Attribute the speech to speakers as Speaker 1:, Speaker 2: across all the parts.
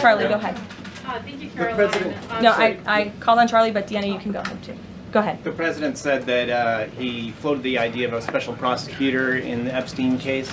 Speaker 1: Charlie, go ahead.
Speaker 2: Thank you, Caroline.
Speaker 1: No, I called on Charlie, but Deanna, you can go ahead too. Go ahead.
Speaker 3: The president said that he floated the idea of a special prosecutor in the Epstein case.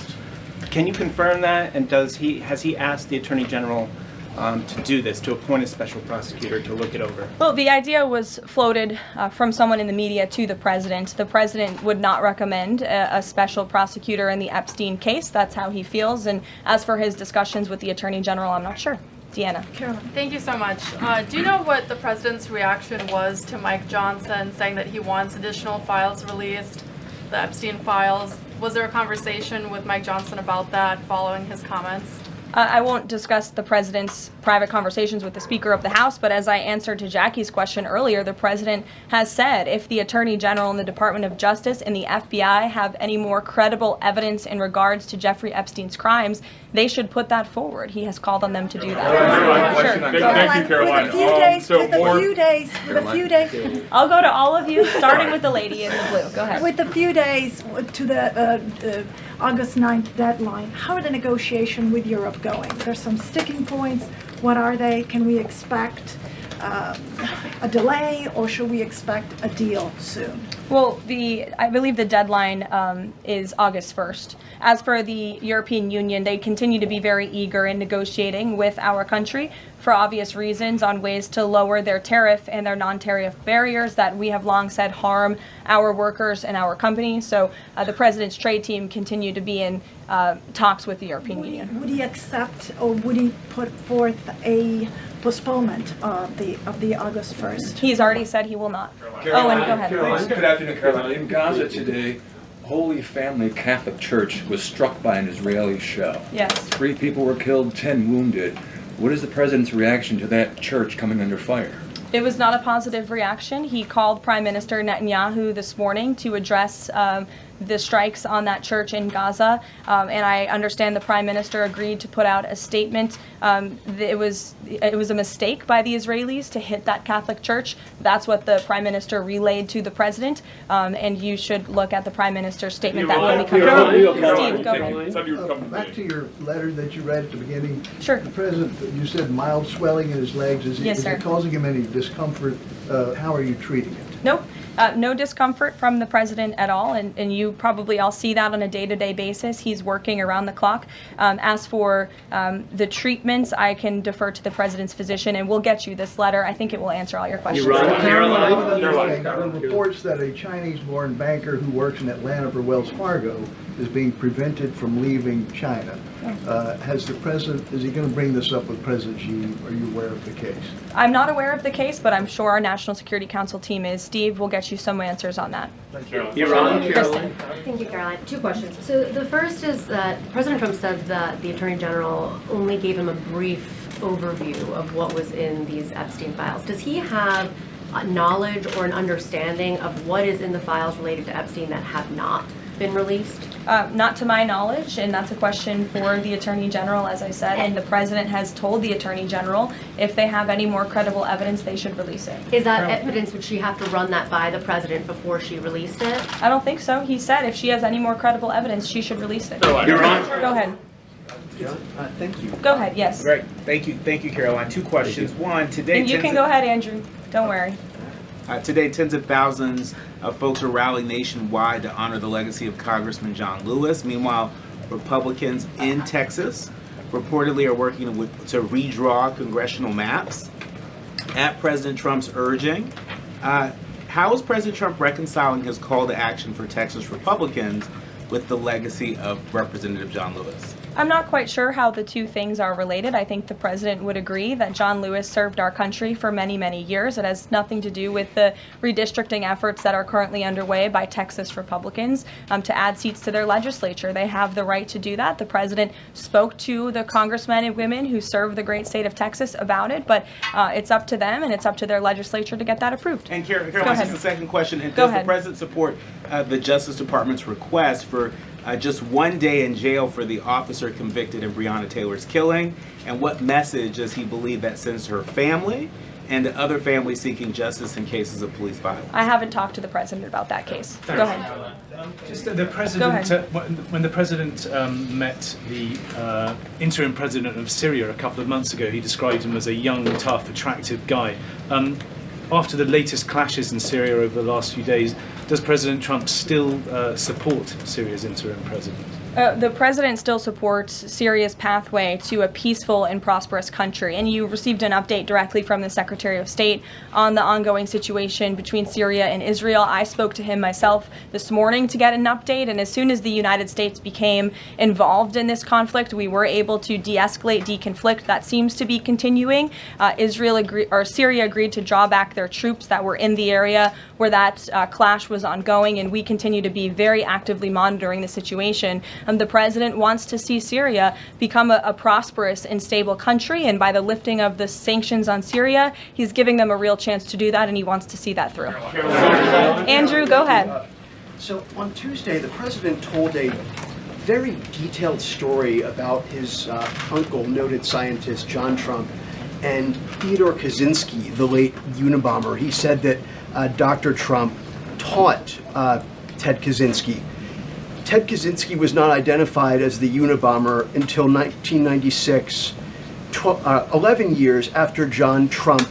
Speaker 3: Can you confirm that? And has he asked the Attorney General to do this, to appoint a special prosecutor to look it over?
Speaker 1: Well, the idea was floated from someone in the media to the president. The president would not recommend a special prosecutor in the Epstein case. That's how he feels. And as for his discussions with the Attorney General, I'm not sure. Deanna.
Speaker 2: Caroline. Thank you so much. Do you know what the president's reaction was to Mike Johnson saying that he wants additional files released, the Epstein files? Was there a conversation with Mike Johnson about that following his comments?
Speaker 1: I won't discuss the president's private conversations with the Speaker of the House, but as I answered to Jackie's question earlier, the president has said if the Attorney General and the Department of Justice and the FBI have any more credible evidence in regards to Jeffrey Epstein's crimes, they should put that forward. He has called on them to do that.
Speaker 4: Sure. Thank you, Caroline.
Speaker 5: With a few days.
Speaker 1: I'll go to all of you, starting with the lady in the blue. Go ahead.
Speaker 5: With a few days to the August 9th deadline, how are the negotiations with Europe going? There's some sticking points. What are they? Can we expect a delay, or should we expect a deal soon?
Speaker 1: Well, I believe the deadline is August 1st. As for the European Union, they continue to be very eager in negotiating with our country for obvious reasons on ways to lower their tariff and their non-tariff barriers that we have long said harm our workers and our companies. So the president's trade team continue to be in talks with the European Union.
Speaker 5: Would he accept, or would he put forth a postponement of the August 1st?
Speaker 1: He's already said he will not.
Speaker 4: Caroline,
Speaker 1: Owen, go ahead.
Speaker 4: Good afternoon, Caroline. In Gaza today, Holy Family Catholic Church was struck by an Israeli shell.
Speaker 1: Yes.
Speaker 4: 3 people were killed, 10 wounded. What is the president's reaction to that church coming under fire?
Speaker 1: It was not a positive reaction. He called Prime Minister Netanyahu this morning to address the strikes on that church in Gaza, and I understand the Prime Minister agreed to put out a statement. It was a mistake by the Israelis to hit that Catholic church. That's what the Prime Minister relayed to the President, and you should look at the Prime Minister's statement that will be coming out. Steve, go ahead.
Speaker 6: Back to your letter that you read at the beginning.
Speaker 1: Sure.
Speaker 6: The President, you said mild swelling in his legs. Is it causing him any discomfort? How are you treating it?
Speaker 1: Nope. No discomfort from the president at all, and you probably all see that on a day-to-day basis. He's working around the clock. As for the treatments, I can defer to the president's physician, and we'll get you this letter. I think it will answer all your questions.
Speaker 6: There are reports that a Chinese-born banker who works in Atlanta for Wells Fargo is being prevented from leaving China. Has the president, is he going to bring this up with President Xi? Are you aware of the case?
Speaker 1: I'm not aware of the case, but I'm sure our National Security Council team is. Steve will get you some answers on that.
Speaker 6: Thank you.
Speaker 1: Kristen.
Speaker 7: Thank you, Caroline. 2 questions. So the first is that President Trump said that the Attorney General only gave him a brief overview of what was in these Epstein files. Does he have knowledge or an understanding of what is in the files related to Epstein that have not been released?
Speaker 1: Not to my knowledge, and that's a question for the Attorney General, as I said, and the President has told the Attorney General if they have any more credible evidence, they should release it.
Speaker 7: Is that evidence, would she have to run that by the President before she released it?
Speaker 1: I don't think so. He said if she has any more credible evidence, she should release it.
Speaker 3: Your Honor.
Speaker 1: Go ahead.
Speaker 6: Thank you.
Speaker 1: Go ahead, yes.
Speaker 3: Great. Thank you, Caroline. 2 questions. One, today...
Speaker 1: And you can go ahead, Andrew. Don't worry.
Speaker 3: Today, tens of thousands of folks are rallying nationwide to honor the legacy of Congressman John Lewis. Meanwhile, Republicans in Texas reportedly are working to redraw congressional maps at President Trump's urging. How is President Trump reconciling his call to action for Texas Republicans with the legacy of Representative John Lewis?
Speaker 1: I'm not quite sure how the two things are related. I think the president would agree that John Lewis served our country for many, many years. It has nothing to do with the redistricting efforts that are currently underway by Texas Republicans to add seats to their legislature. They have the right to do that. The president spoke to the congressmen and women who serve the great state of Texas about it, but it's up to them and it's up to their legislature to get that approved.
Speaker 3: And Caroline, just the second question. And
Speaker 1: Go
Speaker 3: does
Speaker 1: ahead.
Speaker 3: the president support the Justice Department's request for just 1 day in jail for the officer convicted of Breonna Taylor's killing? And what message does he believe that sends to her family and to other families seeking justice in cases of police violence?
Speaker 1: I haven't talked to the president about that case. Go ahead.
Speaker 8: Just the president,
Speaker 1: Go ahead.
Speaker 8: When the president met the interim president of Syria a couple of months ago, he described him as a young, tough, attractive guy. After the latest clashes in Syria over the last few days, does President Trump still support Syria's interim president?
Speaker 1: The president still supports Syria's pathway to a peaceful and prosperous country, and you received an update directly from the Secretary of State on the ongoing situation between Syria and Israel. I spoke to him myself this morning to get an update, and as soon as the United States became involved in this conflict, we were able to de-escalate, deconflict. That seems to be continuing. Syria agreed to draw back their troops that were in the area where that clash was ongoing, and we continue to be very actively monitoring the situation. The president wants to see Syria become a prosperous and stable country, and by the lifting of the sanctions on Syria, he's giving them a real chance to do that, and he wants to see that through. Andrew, go ahead.
Speaker 9: So on Tuesday, the president told a very detailed story about his uncle, noted scientist John Trump, and Theodore Kaczynski, the late Unabomber. He said that Dr. Trump taught Ted Kaczynski. Ted Kaczynski was not identified as the Unabomber until 1996, 11 years after John Trump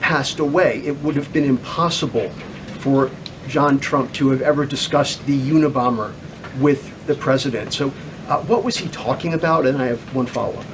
Speaker 9: passed away. It would have been impossible for John Trump to have ever discussed the Unabomber with the president. So what was he talking about? And I have one follow-up.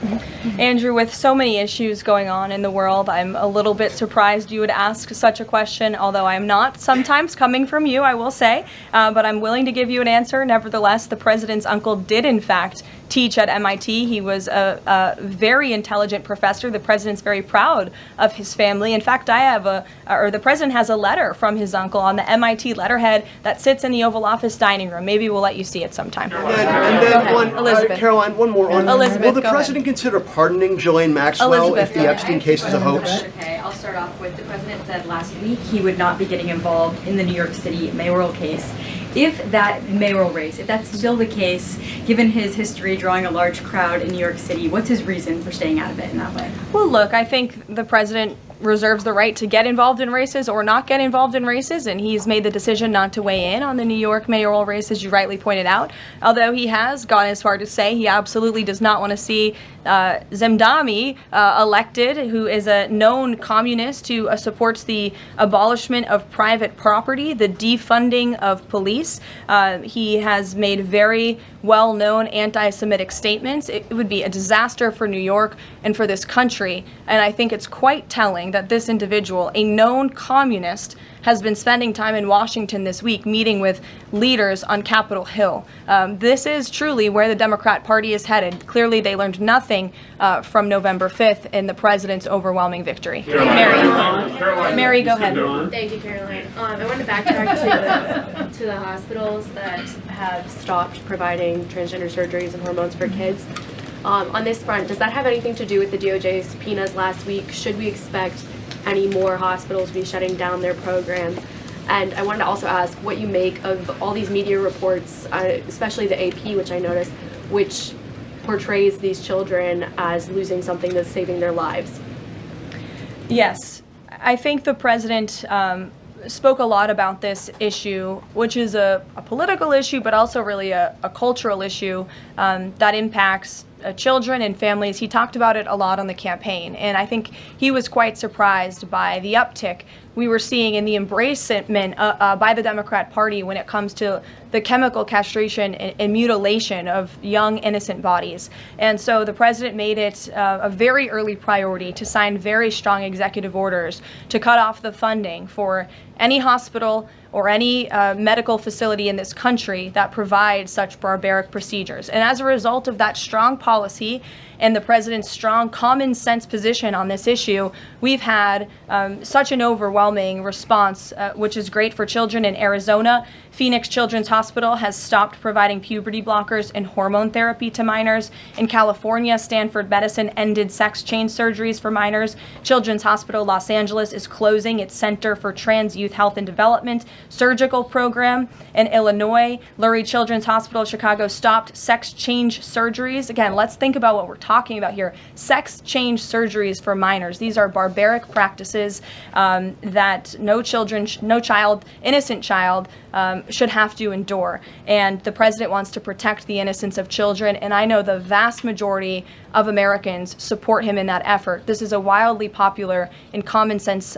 Speaker 1: Andrew, with so many issues going on in the world, I'm a little bit surprised you would ask such a question, although I'm not sometimes coming from you, I will say, but I'm willing to give you an answer. Nevertheless, the president's uncle did, in fact, teach at MIT. He was a very intelligent professor. The president's very proud of his family. In fact, the president has a letter from his uncle on the MIT letterhead that sits in the Oval Office dining room. Maybe we'll let you see it sometime.
Speaker 9: And then
Speaker 1: Elizabeth.
Speaker 9: Caroline, one more.
Speaker 1: Elizabeth,
Speaker 9: will the
Speaker 1: go
Speaker 9: president consider pardoning Ghislaine Maxwell
Speaker 1: Elizabeth,
Speaker 9: if the Epstein case is a hoax?
Speaker 10: Okay, I'll start off with the president said last week he would not be getting involved in the New York City mayoral case. If that mayoral race, if that's still the case, given his history drawing a large crowd in New York City, what's his reason for staying out of it in that way?
Speaker 1: Well, look, I think the president reserves the right to get involved in races or not get involved in races, and he's made the decision not to weigh in on the New York mayoral race, as you rightly pointed out, although he has gone as far to say he absolutely does not want to see Zemdami elected, who is a known communist who supports the abolishment of private property, the defunding of police. He has made very well-known anti-Semitic statements. It would be a disaster for New York and for this country, and I think it's quite telling that this individual, a known communist, has been spending time in Washington this week meeting with leaders on Capitol Hill. This is truly where the Democrat Party is headed. Clearly, they learned nothing from November 5th in the president's overwhelming victory. Mary, go ahead.
Speaker 11: Thank you, Caroline. I want to backtrack to the hospitals that have stopped providing transgender surgeries and hormones for kids. On this front, does that have anything to do with the DOJ's subpoenas last week? Should we expect any more hospitals to be shutting down their programs? And I wanted to also ask what you make of all these media reports, especially the AP, which I noticed, which portrays these children as losing something that's saving their lives.
Speaker 1: Yes, I think the president spoke a lot about this issue, which is a political issue, but also really a cultural issue that impacts children and families. He talked about it a lot on the campaign, and I think he was quite surprised by the uptick we were seeing in the embracement by the Democrat Party when it comes to the chemical castration and mutilation of young, innocent bodies. And so the president made it a very early priority to sign very strong executive orders to cut off the funding for any hospital or any medical facility in this country that provides such barbaric procedures. And as a result of that strong policy and the president's strong common sense position on this issue, we've had such an overwhelming overwhelming response, which is great for children in Arizona. Phoenix Children's Hospital has stopped providing puberty blockers and hormone therapy to minors. In California, Stanford Medicine ended sex change surgeries for minors. Children's Hospital Los Angeles is closing its Center for Trans Youth Health and Development surgical program. In Illinois, Lurie Children's Hospital Chicago stopped sex change surgeries. Again, let's think about what we're talking about here. Sex change surgeries for minors. These are barbaric practices that no child, innocent child, should have to endure. And the president wants to protect the innocence of children, and I know the vast majority of Americans support him in that effort. This is a wildly popular and common sense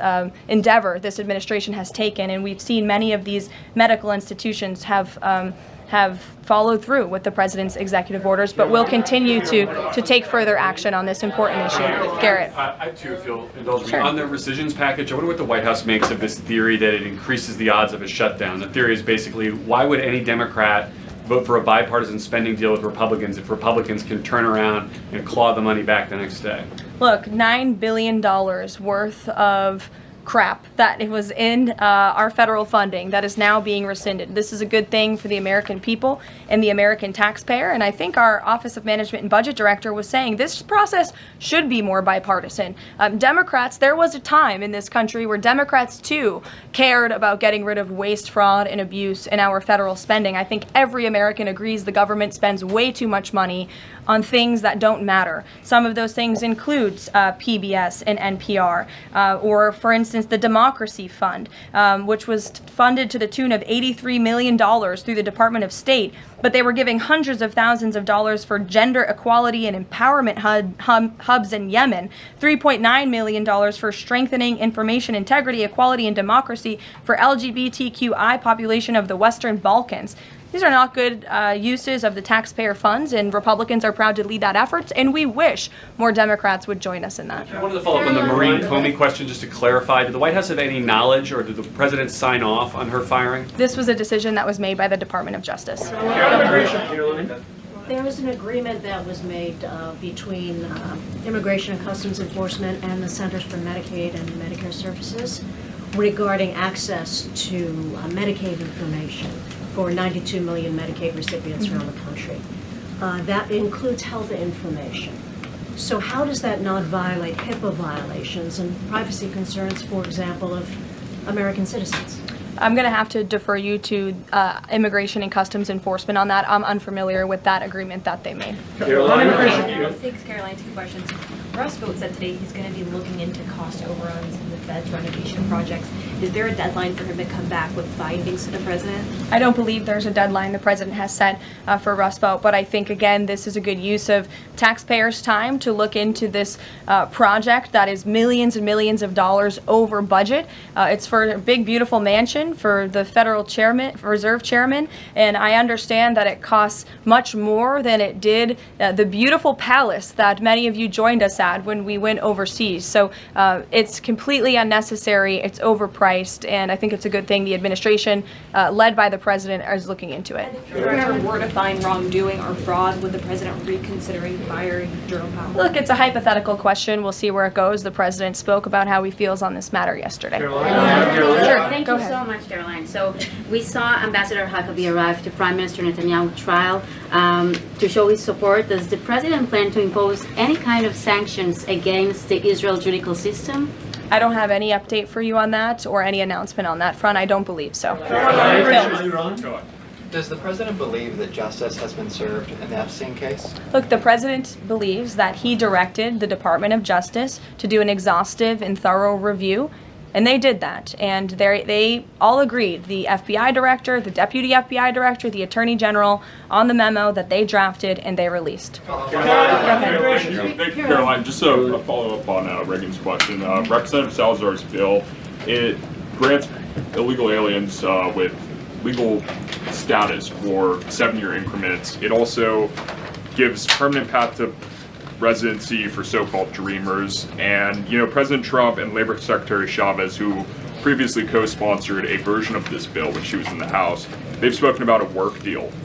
Speaker 1: endeavor this administration has taken, and we've seen many of these medical institutions have followed through with the president's executive orders, but will continue to take further action on this important issue. Garrett.
Speaker 12: I too, if you'll indulge me. On the rescissions package, I wonder what the White House makes of this theory that it increases the odds of a shutdown. The theory is basically, why would any Democrat vote for a bipartisan spending deal with Republicans if Republicans can turn around and claw the money back the next day?
Speaker 1: Look, $9 billion worth of crap that it was in our federal funding that is now being rescinded. This is a good thing for the American people and the American taxpayer, and I think our Office of Management and Budget Director was saying this process should be more bipartisan. Democrats, there was a time in this country where Democrats too cared about getting rid of waste, fraud, and abuse in our federal spending. I think every American agrees the government spends way too much money on things that don't matter. Some of those things include PBS and NPR, or for instance, the Democracy Fund, which was funded to the tune of $83 million through the Department of State, but they were giving hundreds of thousands of dollars for gender equality and empowerment hubs in Yemen, $3.9 million for strengthening information integrity, equality, and democracy for LGBTQI population of the Western Balkans. These are not good uses of the taxpayer funds, and Republicans are proud to lead that effort, and we wish more Democrats would join us in that.
Speaker 12: I wanted to follow up on the Maureen Comey question just to clarify. Did the White House have any knowledge, or did the president sign off on her firing?
Speaker 1: This was a decision that was made by the Department of Justice.
Speaker 13: There was an agreement that was made between Immigration and Customs Enforcement and the Centers for Medicaid and Medicare Services regarding access to Medicaid information for 92 million Medicaid recipients around the country. That includes health information. So how does that not violate HIPAA violations and privacy concerns, for example, of American citizens?
Speaker 1: I'm going to have to defer you to Immigration and Customs Enforcement on that. I'm unfamiliar with that agreement that they made.
Speaker 10: Thanks, Caroline. Two questions. Russ Vought said today he's going to be looking into cost overruns in the Fed's renovation projects. Is there a deadline for him to come back with findings to the president?
Speaker 1: I don't believe there's a deadline the president has set for Russ Vought, but I think, again, this is a good use of taxpayers' time to look into this project that is millions and millions of dollars over budget. It's for a big, beautiful mansion for the federal chairman, reserve chairman, and I understand that it costs much more than it did the beautiful palace that many of you joined us at when we went overseas. So it's completely unnecessary, it's overpriced, and I think it's a good thing the administration, led by the president, is looking into it.
Speaker 10: If there ever were to find wrongdoing or fraud, would the president reconsidering firing Jerome Powell?
Speaker 1: Look, it's a hypothetical question. We'll see where it goes. The president spoke about how he feels on this matter yesterday.
Speaker 14: Thank you so much, Caroline. So we saw Ambassador Huckabee arrive to Prime Minister Netanyahu's trial to show his support. Does the president plan to impose any kind of sanctions against the Israel judicial system?
Speaker 1: I don't have any update for you on that or any announcement on that front. I don't believe so.
Speaker 15: Does the president believe that justice has been served in the Epstein case?
Speaker 1: Look, the president believes that he directed the Department of Justice to do an exhaustive and thorough review, and they did that. And they all agreed, the FBI director, the deputy FBI director, the attorney general, on the memo that they drafted and they released.
Speaker 16: Caroline, just a follow-up on Reagan's question. Representative Salazar's bill, it grants illegal aliens with legal status for 7-year increments. It also gives permanent path to residency for so-called dreamers. And, you know, President Trump and Labor Secretary Chavez, who previously co-sponsored a version of this bill when she was in the House, they've spoken about a work deal